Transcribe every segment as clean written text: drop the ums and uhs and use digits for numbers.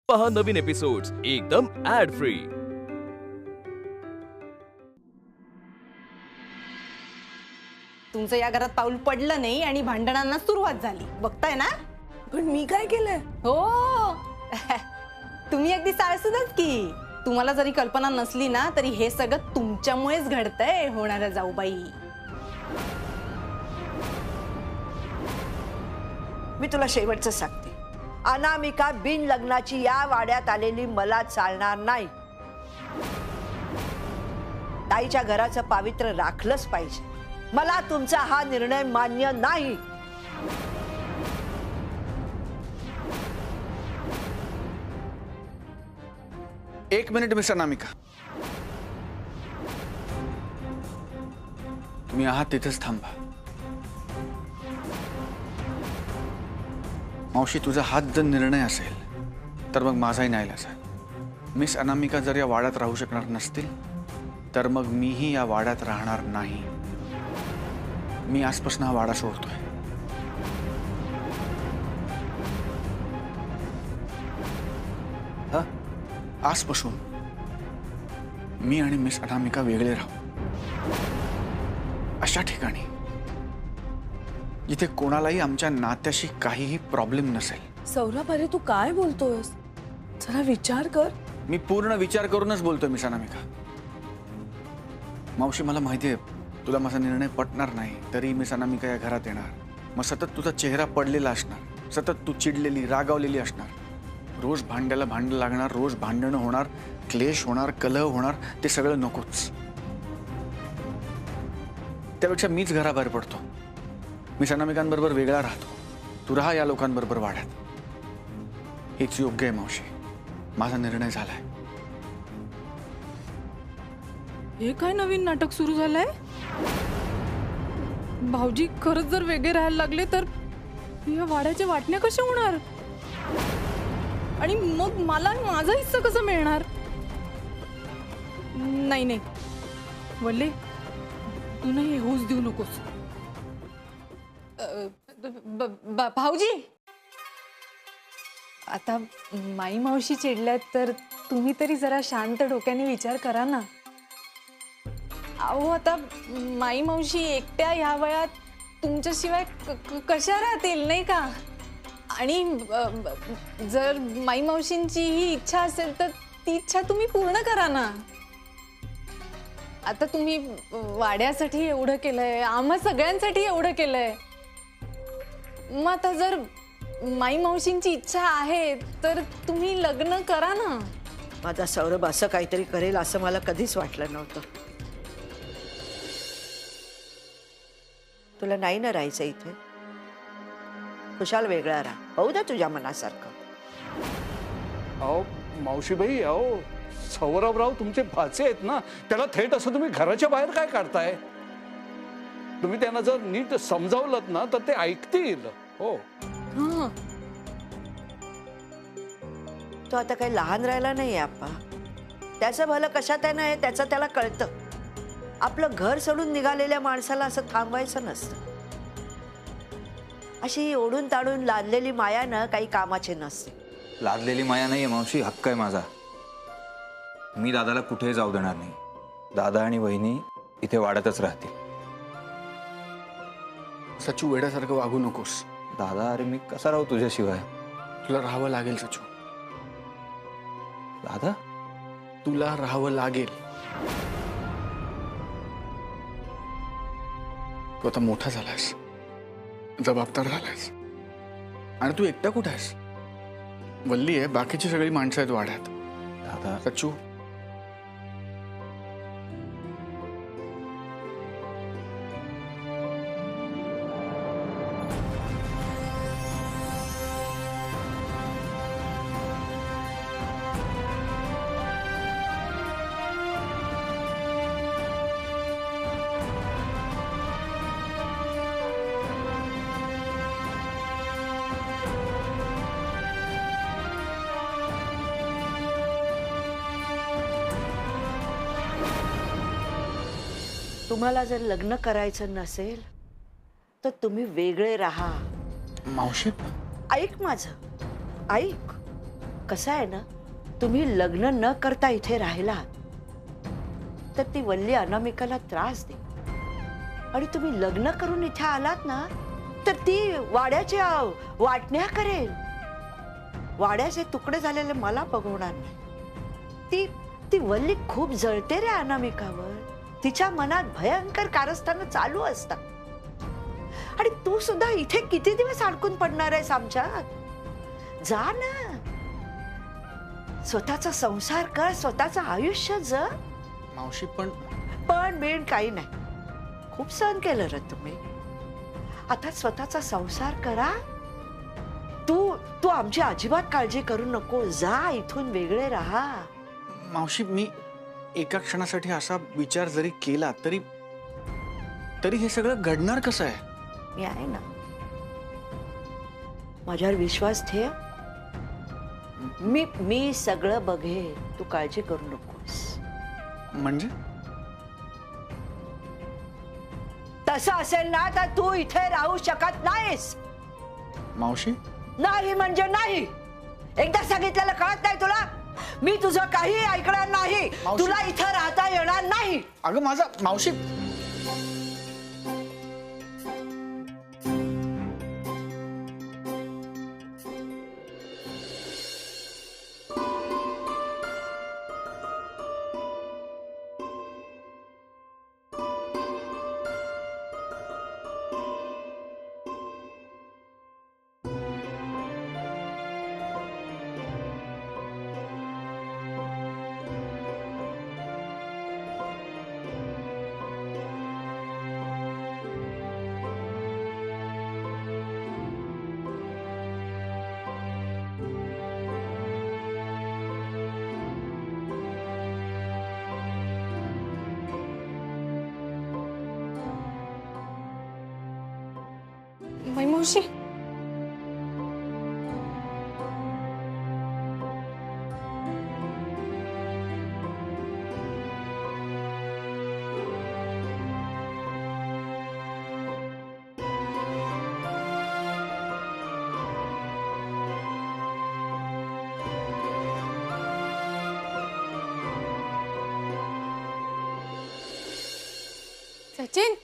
पहा नवीन एपिसोड्स एकदम add free. तुमचं या घरात पाऊल पडलं नाही आणि भांडणांना सुरुवात झाली, बघताय ना? पण मी काय केलंय? हो तुम्ही अगदी साळसूदच की। तुम्हाला जरी कल्पना नसली ना तरी हे सगळं तुमच्यामुळेच घडतंय होणाऱ्या जाऊबाई। मी तुला शेवटचं सांगते, अनामिका बिन लग्नाची या वाड्यात आलेली मला चालणार नाही। ताईच्या घराचं पावित्र्य राखलंच पाहिजे। मला तुमचा हा निर्णय मान्य नाही। एक मिनिट मिस्टर अनामिका, तुम्ही आहात तिथेच थांबा। मावशी, तुझा हाच जर निर्णय असेल तर मग माझाही नाईलाज आहे। मिस अनामिका जर या वाड्यात राहू शकणार नसतील तर मग मीही या वाड्यात राहणार नाही। मी आजपासून हा वाडा सोडतोय। आजपासून मी आणि मिस अनामिका वेगळे राहू, अशा ठिकाणी जिथे कोणालाही आमच्या नात्याशी काहीही प्रॉब्लेम नसेल। सौरभ, अरे तू काय बोलतोयस? जरा विचार कर। मी पूर्ण विचार करूनच बोलतोय मिस अनामिका। मावशी, मला माहिती आहे तुला माझा निर्णय पटणार नाही, तरी मिस अनामिका या घरात येणार। मग सतत तुझा चेहरा पडलेला असणार, सतत तू चिडलेली रागावलेली असणार, रोज भांड्याला भांडण लागणार, रोज भांडणं होणार, क्लेश होणार, कलह होणार। ते सगळं नकोच। त्यापेक्षा मीच घराबाहेर पडतो, मिस अनामिकांबरोबर वेगळा राहतो। तू राहा या लोकांबरोबर वाड्यात। हेच योग्य आहे मावशी, माझा निर्णय झालाय। हे काय नवीन नाटक सुरू झालंय? भाऊजी खरंच जर वेगळे राहायला लागले तर या वाड्याच्या वाटण्या कशा होणार? आणि मग मला माझा हिस्सा कसा मिळणार? नाही नाही वल्ले, तू नाही होऊच देऊ नकोस। भाऊजी, आता माई मावशी चिडल्यात तर तुम्ही तरी जरा शांत डोक्याने विचार करा ना। अहो, आता माई मावशी एकट्या ह्या वयात तुमच्याशिवाय कशा राहतील, नाही का? आणि जर माई मावशींची ही इच्छा असेल तर ती इच्छा तुम्ही पूर्ण करा ना। आता तुम्ही वाड्यासाठी एवढं केलंय, आम्हा सगळ्यांसाठी एवढं केलंय, मग आता जर माई मावशींची इच्छा आहे तर तुम्ही लग्न करा ना। माझा सौरभ असं काहीतरी करेल असं मला कधीच वाटलं नव्हतं। तुला नाही ना राहायचं इथे? खुशाल वेगळा राहा, होऊ दे तुझ्या मनासारखं। अहो मावशीबाई, अहो सौरभराव तुमचे भाचे आहेत ना, त्याला थेट असं तुम्ही घराच्या बाहेर काय काढताय? तुम्ही त्यांना जर नीट समजावलत ना तर ते ऐकतील। हो, तो आता काही लहान राहिला नाही आप्पा। त्याचं भलं कशात आहे ना हे त्याचं त्याला कळतं। आपलं घर सोडून निघालेल्या माणसाला असं थांबवायचं नसतं। अशी ओढून ताडून लादलेली माया ना काही कामाची नसते। लादलेली माया नाहीये मावशी, हक्क आहे माझा। मी दादाला कुठेही जाऊ देणार नाही। दादा आणि वहिनी इथे वाड्यातच राहतील। सचू, वेड्यासारखं वागू नकोस। दादा, अरे मी कसा राहू तुझ्याशिवाय? तुला राहावं लागेल सचू, दादा तुला राहावं लागेल। तू आता मोठा झालायस, जबाबदार झालायस, आणि तू एकटा कुठे आहेस? वल्ली आहे, बाकीची सगळी माणसं आहेत वाड्यात। दादा सचू, तुम्हाला जर लग्न करायचं नसेल तर तुम्ही वेगळे राहा। मावशी, ऐक माझं, ऐक। कसं आहे ना, तुम्ही लग्न न करता इथे राहिला तर ती वल्ली अनामिकाला त्रास दे, आणि तुम्ही लग्न करून इथे आलात ना तर ती वाड्याच्या वाटण्या करेल. वाड्याचे तुकडे झालेले मला बघवणार नाही. ती ती वल्ली खूप जळते रे अनामिकावर. तिच्या मनात भयंकर कारस्थान चालू असतात. आणि तू सुद्धा इथे किती दिवस अडकून पडणार आहेस आमच्यात? जा ना, स्वतःचा संसार कर, स्वतःचं आयुष्य जग. मावशी पण पण बिण काही नाही. खूप सहन केलं रे तुम्ही. आता स्वतःचा संसार करा. तू तू आमची अजिबात काळजी करू नको. जा, इथून वेगळे राहा. मावशी, मी एका क्षणासाठी असा विचार जरी केला तरी तरी हे सगळं घडणार कसं आहे? मी आहे ना, माझ्यावर विश्वास ठेव. मी सगळं बघेन. तू काळजी करू नकोस. म्हणजे तसं असेल ना तर तू इथे राहू शकत नाहीस. मावशी, नाही म्हणजे नाही. एकदा सांगितलेलं कळत नाही तुला? मी तुझं काही ऐकणार नाही. मावशी. तुला इथं राहता येणार नाही. अगं माझा मावशी. मावशी, सचिन,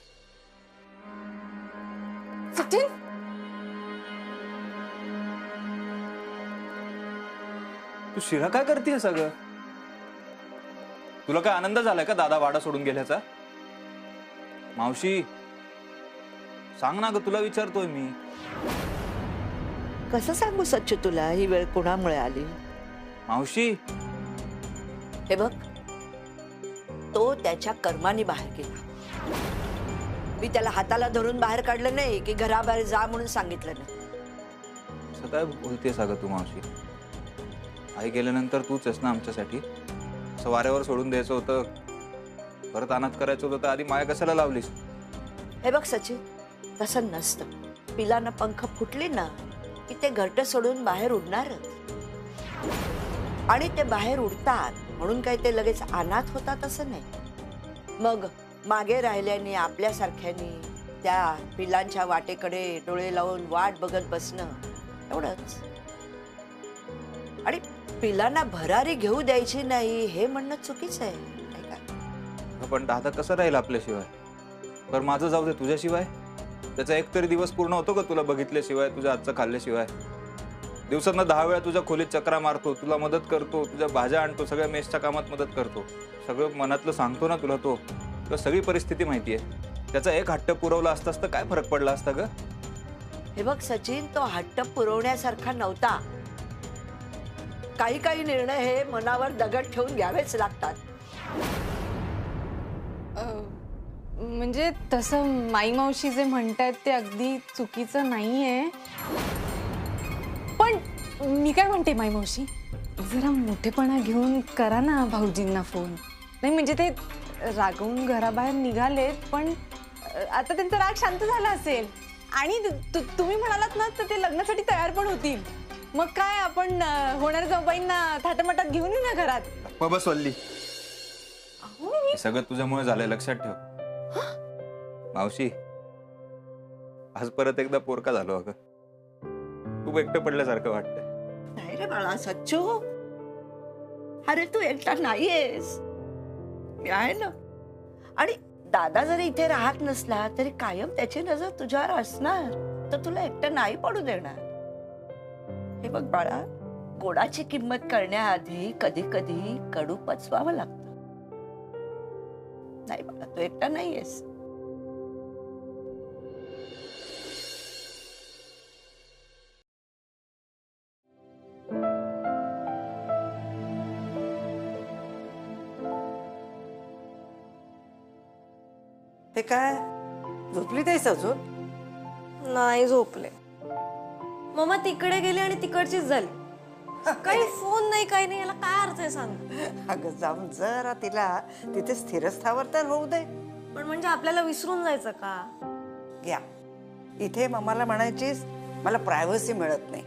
सचिन, तू शिरा काय करते सगळं? तुला काय आनंद झालाय का दादा वाडा सोडून गेल्याचा? मावशी सांग ना ग, तुला विचारतोय मी. कसं सांगू सच्चू तुला ही वेळ कोणामुळे आली? मावशी, हे बघ, तो त्याच्या कर्माने बाहेर गेला. मी त्याला हाताला धरून बाहेर काढलं नाही की घराबाहेर जा म्हणून सांगितलं नाही. असं काय बोलतेस अगं तू मावशी? आई गेल्यानंतर तूच आहेस ना आमच्यासाठी. असं वाऱ्यावर सोडून द्यायचं होतं, परत अनाथ करायचं होतं, तर आधी माया कशाला लावलीस? हे बघ सचिन, तसं नसतं. पिलांना पंख फुटली ना की ते घरटं सोडून बाहेर उडणारच. आणि ते बाहेर उडतात म्हणून काही ते लगेच अनाथ होतात असं नाही. मग मागे राहिल्याने आपल्यासारख्यानी त्या पिलांच्या वाटेकडे डोळे लावून वाट बघत बसणं एवढंच. आणि पिलांना भरारी घेऊ द्यायची नाही हे म्हणणं चुकीचं आहे, नाही का? पण दादा कसं राहील आपल्याशिवाय? पर माझं जाऊ दे, तुझ्याशिवाय त्याचा एक तरी दिवस पूर्ण होतो का तुला बघितल्याशिवाय, तुझ्या हातचं खाल्ल्याशिवाय? दिवसांना 10 वेळा तुझ्या खोलीत चक्रा मारतो, तुला मदत करतो, तुझ्या भाज्या आणतो, सगळ्या मेसच्या कामात मदत करतो, सगळं मनातलं सांगतो ना तुला. तुला सगळी परिस्थिती माहिती आहे. त्याचा एक हट्ट पुरवला असतास तर काय फरक पडला असता ग? हे बघ सचिन, तो हट्ट पुरवण्यासारखा नव्हता. काही काही निर्णय हे मनावर दगड ठेवून घ्यावेच लागतात. म्हणजे तसं माई मावशी जे म्हणतायत ते अगदी चुकीचं नाहीये. पण मी काय म्हणते माई मावशी, जरा मोठेपणा घेऊन करा ना भाऊजींना फोन. नाही म्हणजे ते रागवून घराबाहेर निघालेत, पण आता त्यांचा राग शांत झाला असेल आणि तुम्ही म्हणालात ना तर ते लग्नासाठी तयार पण होतील. मग काय आपण होणाऱ्या जाऊबाईंना थाटामाटात घेऊन येऊ ना घरात. बस वल्ली, हे सगळं तुझ्यामुळे झालंय, लक्षात ठेव. मावशी, आज परत एकदा पोरका झालो अगं. खूप एकटं पडल्यासारखं वाटतंय. नाही रे बाळा सच्चू, अरे तू एकटा नाहीयेस, मी आहे ना. आणि दादा जरी इथे राहत नसला तरी कायम त्याची नजर तुझ्यावर असणार, तर तुला एकटं नाही पडू देणार. हे बघ बाळा, गोडाची किंमत करण्याआधी कधी कधी कडू पचवावं लागतं. नाही बाळा, तू एकटा नाहीयेस. ते काय झोपली नाहीस अजून? नाही झोपले. मम्मा तिकडे गेली आणि तिकडचीच झाली. काही फोन नाही, काही नाही. याला काय अर्थ आहे सांग. अगं जाऊन जरा तिला तिथे स्थिरस्थावर तर होऊ दे. पण म्हणजे आपल्याला विसरून जायचं का? या इथे मम्माला म्हणायचीस मला प्रायव्हसी मिळत नाही.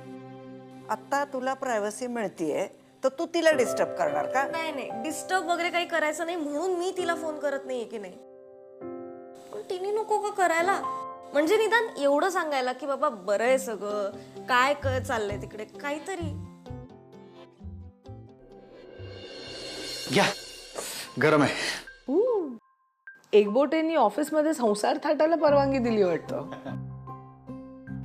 आता तुला प्रायव्हसी मिळतीये तर तू तिला डिस्टर्ब करणार का? नाही नाही, डिस्टर्ब वगैरे काही करायचं नाही म्हणून मी तिला फोन करत नाहीये की नाही. पण तिने नको का करायला? म्हणजे निदान एवढं सांगायला की बाबा बरं आहे सगळं, काय चाललंय तिकडे, काहीतरी. घ्या, गरम आहे. एकबोटेंनी ऑफिसमध्ये संसार थाटायला परवानगी दिली वाटतं.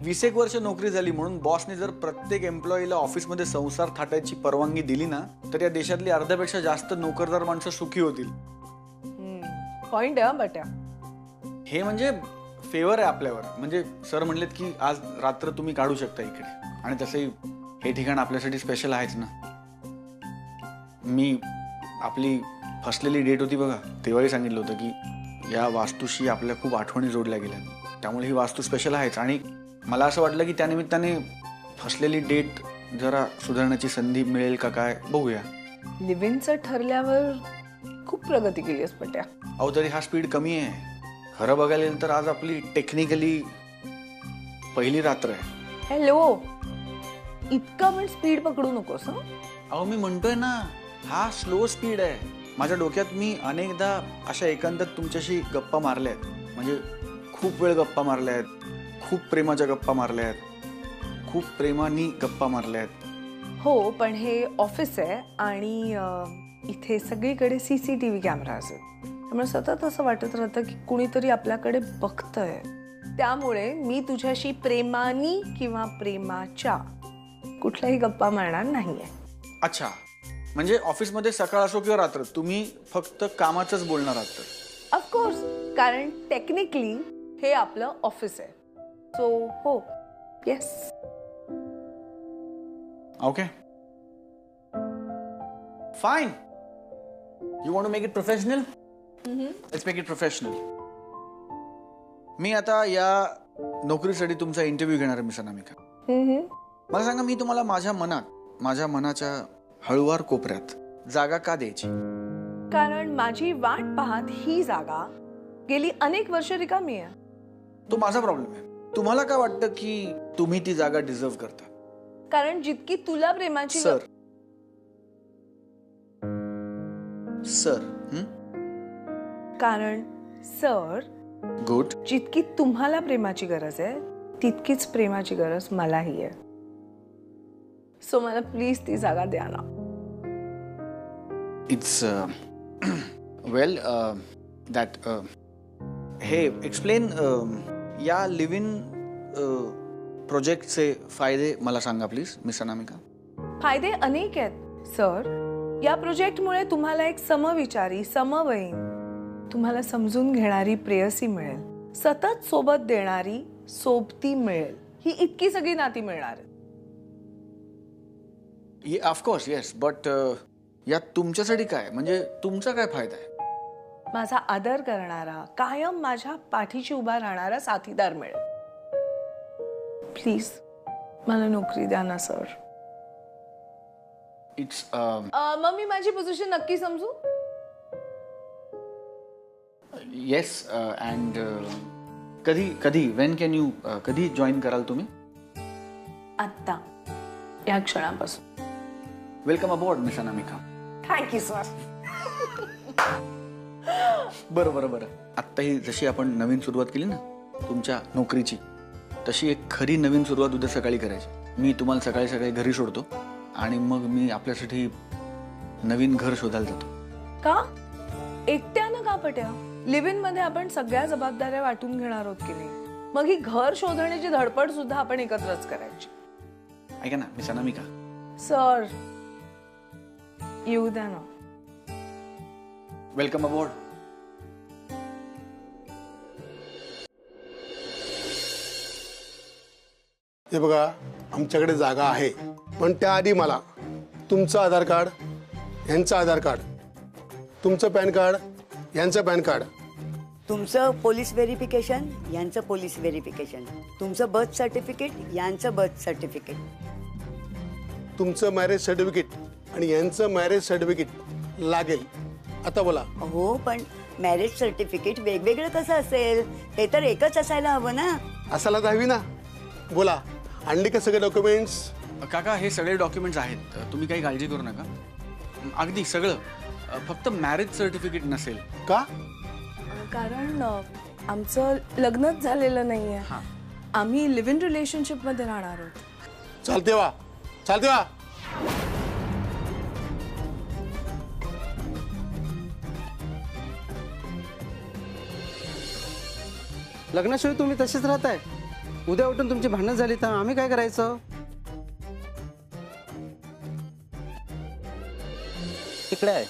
20 वर्ष नोकरी झाली म्हणून बॉसने जर प्रत्येक एम्प्लॉईला ऑफिसमध्ये संसार थाटायची परवानगी दिली ना, तर या देशातली अर्ध्यापेक्षा जास्त नोकरदार माणसं सुखी होतील. पॉइंट आहे बट्या. हे म्हणजे फेवर आहे आपल्यावर. म्हणजे सर म्हणलेत की आज रात्र तुम्ही काढू शकता इकडे, आणि तसंही हे ठिकाण आपल्यासाठी स्पेशल आहेच ना. मी आपली फसलेली डेट होती बघा, तेव्हाही सांगितलं होतं की या वास्तूशी आपल्या खूप आठवणी जोडल्या गेल्या, त्यामुळे ही वास्तू स्पेशल आहेच. आणि मला असं वाटलं की त्यानिमित्ताने फसलेली डेट जरा सुधारण्याची संधी मिळेल का काय बघूया. लिव्हिंगचं ठरल्यावर खूप प्रगती केली आहेस पट्या. अहो तरी हा स्पीड कमी आहे. खरं बघायला गेलं तर आज आपली टेक्निकली पहिली रात्र आहे. हॅलो, इतका पण स्पीड पकडू नकोस. अहो मी म्हणतोय ना, हा स्लो स्पीड आहे. माझ्या डोक्यात मी अनेकदा अशा एकांतात तुमच्याशी गप्पा मारल्या आहेत. म्हणजे खूप वेळ गप्पा मारल्या आहेत, खूप प्रेमाच्या गप्पा मारल्या आहेत, खूप प्रेमाने गप्पा मारल्या आहेत. हो, पण हे ऑफिस आहे आणि इथे सगळीकडे CCTV कॅमेरा असेल, त्यामुळे सतत असं वाटत राहतं की कुणीतरी आपल्याकडे बघतंय. त्यामुळे मी तुझ्याशी प्रेमानी किंवा प्रेमाच्या कुठल्याही गप्पा मारणार नाहीये. अच्छा, म्हणजे ऑफिसमध्ये सकाळ असो किंवा रात्र तुम्ही फक्त कामाचंच बोलणार आहात तर? ऑफकोर्स, कारण टेक्निकली हे आपलं ऑफिस आहे. सो हो, yes. Okay, fine. You want to make it professional? Let's make it professional. मी आता या नोकरीसाठी तुमचा इंटरव्ह्यू घेणार आहे मिस अनामिका. मला सांगा, मी तुम्हाला माझ्या मनाच्या हळुवार कोपऱ्यात जागा का द्यायची? कारण माझी वाट पाहत ही जागा गेली अनेक वर्ष रिकामी आहे. तो माझा प्रॉब्लेम आहे. तुम्हाला काय वाटतं की तुम्ही ती जागा डिझर्व करता? कारण जितकी तुला प्रेमाची सर कारण सर, गुड. जितकी तुम्हाला प्रेमाची गरज आहे तितकीच प्रेमाची गरज मलाही आहे. सो मला प्लीज ती जागा द्या ना. इट्स वेल दॅट हे एक्सप्लेन. या लिव्ह इन प्रोजेक्टचे फायदे मला सांगा प्लीज मिस अनामिका. फायदे अनेक आहेत सर. या प्रोजेक्टमुळे तुम्हाला एक समविचारी, समवयीन, तुम्हाला समजून घेणारी प्रेयसी मिळेल. सतत सोबत देणारी सोबती मिळेल. ही इतकी सगळी नाती मिळणार आहेत. ऑफकोर्स येस, बट यात तुमच्यासाठी काय, म्हणजे तुमचा काय फायदा आहे? माझा आदर करणारा, कायम माझ्या पाठीशी उभा राहणारा साथीदार मिळेल. प्लीज मला नोकरी द्या ना सर. इट्स मग मी माझी पोझिशन नक्की समजू? येस. अँड कधी वेन कॅन यू, कधी जॉईन कराल तुम्ही? आत्ता, या क्षणापासून. Welcome aboard miss Anamika. Thank you sir. बरं. आत्ता ही जशी आपण नवीन सुरुवात केली ना तुमच्या नोकरीची, तशी एक खरी नवीन सुरुवात उद्या सकाळी करायची. मी तुम्हाला सकाळी घरी सोडतो आणि मग मी आपल्यासाठी नवीन घर शोधायला जातो. का एकट्यानं का पट्या? लिव्ह इन मध्ये आपण सगळ्या जबाबदाऱ्या वाटून घेणार आहोत की नाही? मग ही घर शोधण्याची धडपड सुद्धा आपण एकत्रच करायची. ऐका ना मिस अनामिका, सर येऊ द्या ना. Welcome aboard. हे बघा, आमच्याकडे जागा आहे, पण त्याआधी मला तुमचं आधार कार्ड, यांचं आधार कार्ड, तुमचं पॅन कार्ड, यांचं पॅन कार्ड, तुमचं पोलीस व्हेरिफिकेशन, यांचं पोलीस व्हेरिफिकेशन, तुमचं बर्थ सर्टिफिकेट, यांचं बर्थ सर्टिफिकेट, तुमचं मॅरेज सर्टिफिकेट आणि यांचं मॅरेज सर्टिफिकेट लागेल. आता बोला. हो, पण मॅरेज सर्टिफिकेट वेगवेगळं कसं असेल? ते तर एकच असायला हवं ना. असायला तर हवी ना. बोला, आणली का सगळे डॉक्युमेंट्स? काका हे सगळे डॉक्युमेंट्स आहेत, तुम्ही काही काळजी करू नका. अगदी सगळं, फक्त मॅरेज सर्टिफिकेट नसेल. का? कारण आमचं लग्नच झालेलं नाहीये. आम्ही लिव्ह इन रिलेशनशिप मध्ये राहणार आहोत. चालते वा, चालते वा. लग्नाशिवाय तुम्ही तसेच राहताय. उद्या उठून तुमची भांडणं झाली तर आम्ही काय करायचं? तिकडे आहे.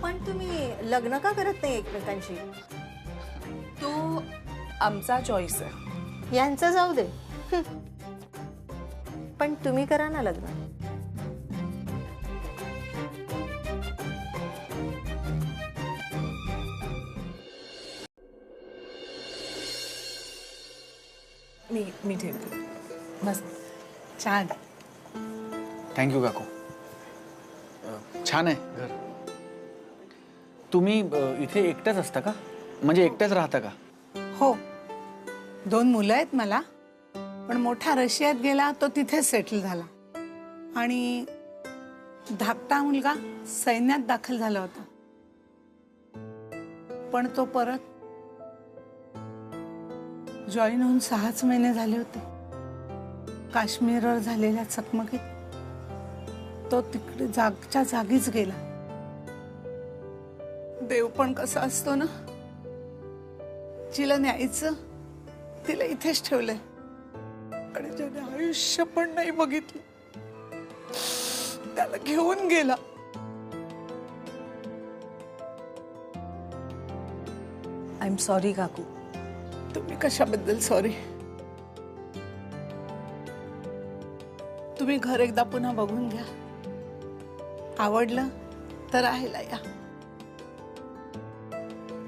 पण तुम्ही लग्न का करत नाही एकमेकांशी? तो आमचा चॉईस आहे. यांचं जाऊ दे, पण तुम्ही करा ना लग्न. मी ठेवते. बस छान. थँक्यू काकू. छान आहे घर. तुम्ही इथे एकट्याच असता का? म्हणजे एकट्याच राहता का? हो, 2 मुलं आहेत मला, पण मोठा रशियात गेला तो तिथेच सेटल झाला आणि धाकटा मुलगा सैन्यात दाखल झाला होता, पण तो परत जॉईन होऊन 6च महिने झाले होते. काश्मीरवर झालेल्या चकमकीत तो तिकडे जागच्या जागीच गेला. देव पण कसा असतो ना, जिला न्यायचं तिला इथेच ठेवलंय आणि ज्याने आयुष्य पण नाही बघितलं त्याला घेऊन गेला. आय एम सॉरी काकू. तुम्ही कशाबद्दल सॉरी? तुम्ही घर एकदा पुन्हा बघून घ्या. आवडलं तर राहायला या.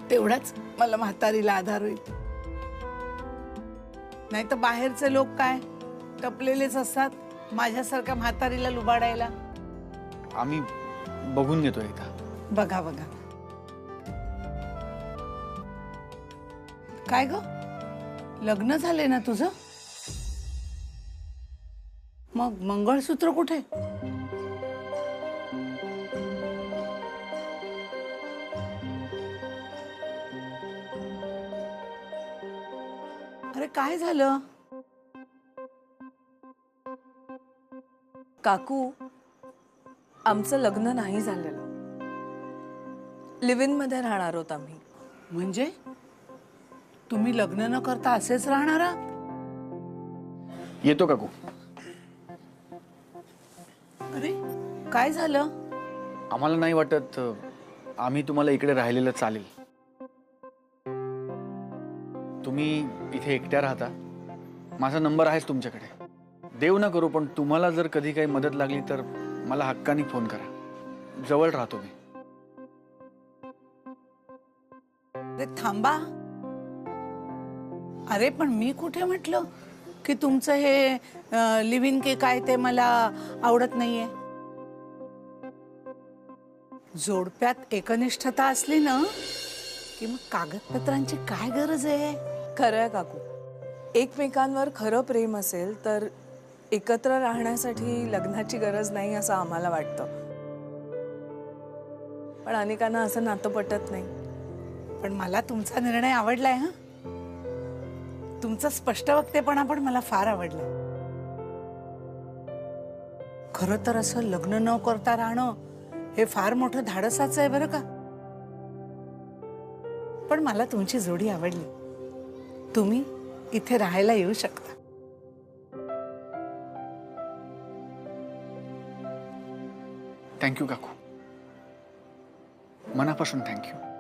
तेवढाच मला म्हातारीला आधार होईल. नाही तर बाहेरचे लोक काय टपलेलेच असतात माझ्यासारख्या म्हातारीला लुबाडायला. आम्ही बघून घेतो एकदा. बघा बघा. काय ग, लग्न झाले ना तुझं? मग मंगळसूत्र कुठे? अरे काय झालं? काकू, आमचं लग्न नाही झालेलं. लिव्ह इन मध्ये राहणार आहोत आम्ही. म्हणजे तुम्ही लग्न न करता असेच राहणार आहात? येतो काकू. अरे काय झालं? आम्हाला नाही वाटत आम्ही तुम्हाला इकडे राहिलेलं चालेल. तुम्ही इथे एकट्या राहता. माझा नंबर आहेच तुमच्याकडे. देव न करू पण तुम्हाला जर कधी काही मदत लागली तर मला हक्काने फोन करा. जवळ राहतो मी. अरे थांबा. अरे पण मी कुठे म्हटलं की तुमचं हे लिव्ह इन के काय ते मला आवडत नाहीये. जोडप्यात एकनिष्ठता असली ना की मग कागदपत्रांची काय गरज आहे? खरंय काकू, एकमेकांवर खरं प्रेम असेल तर एकत्र राहण्यासाठी लग्नाची गरज नाही असं आम्हाला वाटतं. पण अनेकांना असं नातं पटत नाही. पण मला तुमचा निर्णय आवडलाय. हा, तुमचं स्पष्ट वक्तेपणा पण मला फार आवडलं. खरं तर असं लग्न न करता राहणं हे फार मोठं धाडसाचं आहे बरं का. पण मला तुमची जोडी आवडली. तुम्ही इथे राहायला येऊ शकता. थँक्यू काकू, मनापासून थँक्यू.